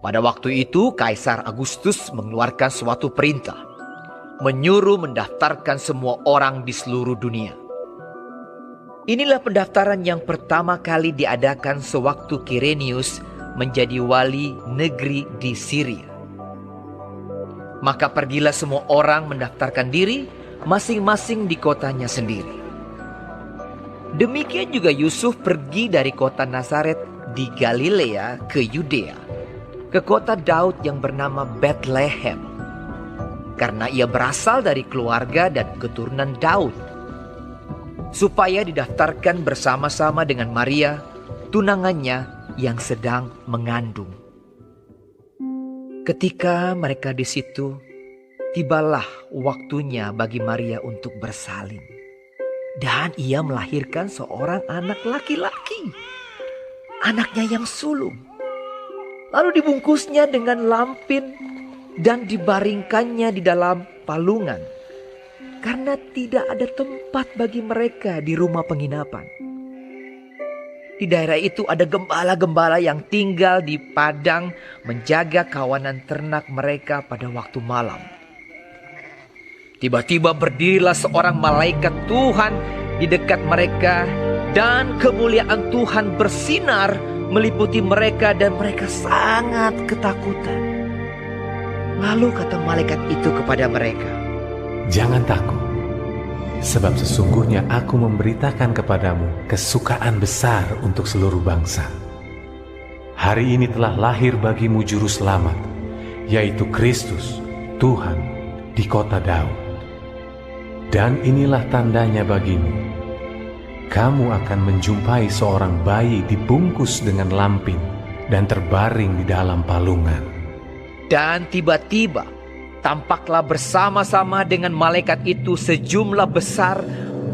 Pada waktu itu, Kaisar Agustus mengeluarkan suatu perintah, menyuruh mendaftarkan semua orang di seluruh dunia. Inilah pendaftaran yang pertama kali diadakan sewaktu Kirenius menjadi wali negeri di Syria. Maka pergilah semua orang mendaftarkan diri masing-masing di kotanya sendiri. Demikian juga Yusuf pergi dari kota Nazaret di Galilea ke Yudea, ke kota Daud yang bernama Bethlehem, karena ia berasal dari keluarga dan keturunan Daud, supaya didaftarkan bersama-sama dengan Maria, tunangannya yang sedang mengandung. Ketika mereka di situ, tibalah waktunya bagi Maria untuk bersalin, dan ia melahirkan seorang anak laki-laki, anaknya yang sulung. Lalu dibungkusnya dengan lampin dan dibaringkannya di dalam palungan, karena tidak ada tempat bagi mereka di rumah penginapan. Di daerah itu ada gembala-gembala yang tinggal di padang menjaga kawanan ternak mereka pada waktu malam. Tiba-tiba berdirilah seorang malaikat Tuhan di dekat mereka, dan kemuliaan Tuhan bersinar meliputi mereka dan mereka sangat ketakutan. Lalu kata malaikat itu kepada mereka, "Jangan takut, sebab sesungguhnya aku memberitakan kepadamu kesukaan besar untuk seluruh bangsa. Hari ini telah lahir bagimu juru selamat, yaitu Kristus, Tuhan, di kota Daud. Dan inilah tandanya bagimu. Kamu akan menjumpai seorang bayi dibungkus dengan lampin dan terbaring di dalam palungan." Dan tiba-tiba tampaklah bersama-sama dengan malaikat itu sejumlah besar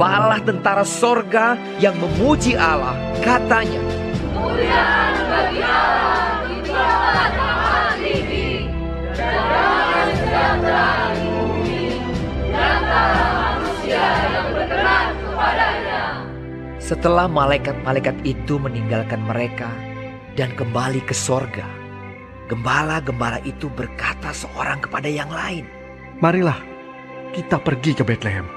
bala tentara sorga yang memuji Allah. Katanya, "Kemuliaan bagi Allah di tempat yang tinggi, dan damai sejahtera di bumi di antara manusia yang berkenan kepadanya." Setelah malaikat-malaikat itu meninggalkan mereka dan kembali ke sorga, gembala-gembala itu berkata seorang kepada yang lain, "Marilah kita pergi ke Bethlehem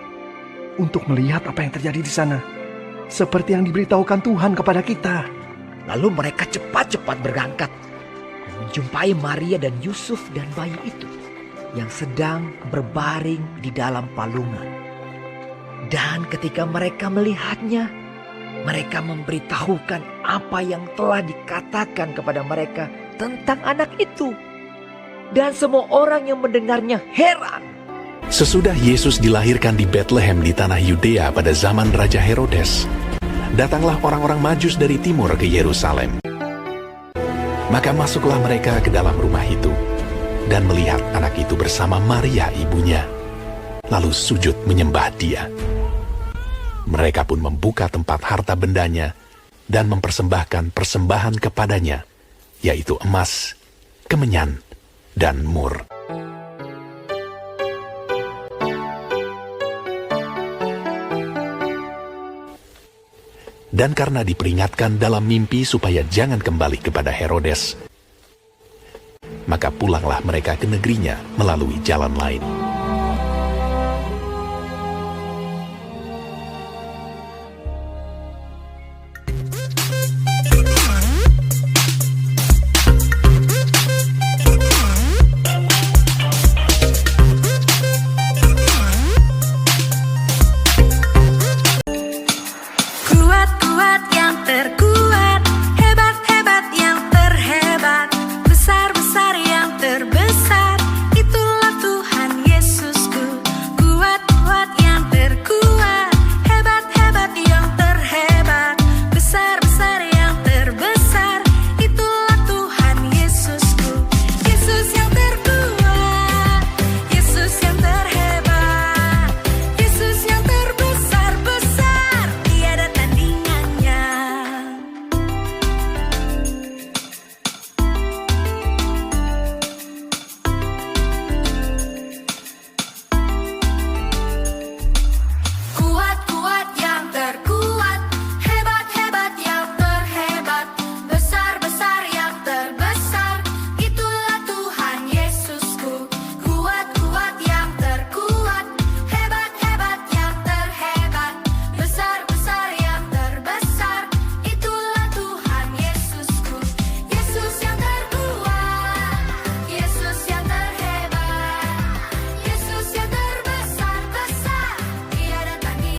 untuk melihat apa yang terjadi di sana, seperti yang diberitahukan Tuhan kepada kita." Lalu mereka cepat-cepat berangkat dan menjumpai Maria dan Yusuf dan bayi itu yang sedang berbaring di dalam palungan. Dan ketika mereka melihatnya, mereka memberitahukan apa yang telah dikatakan kepada mereka tentang anak itu. Dan semua orang yang mendengarnya heran. Sesudah Yesus dilahirkan di Bethlehem di tanah Yudea pada zaman Raja Herodes, datanglah orang-orang Majus dari timur ke Yerusalem. Maka masuklah mereka ke dalam rumah itu dan melihat anak itu bersama Maria ibunya, lalu sujud menyembah dia. Mereka pun membuka tempat harta bendanya dan mempersembahkan persembahan kepadanya, yaitu emas, kemenyan, dan mur. Dan karena diperingatkan dalam mimpi supaya jangan kembali kepada Herodes, maka pulanglah mereka ke negerinya melalui jalan lain.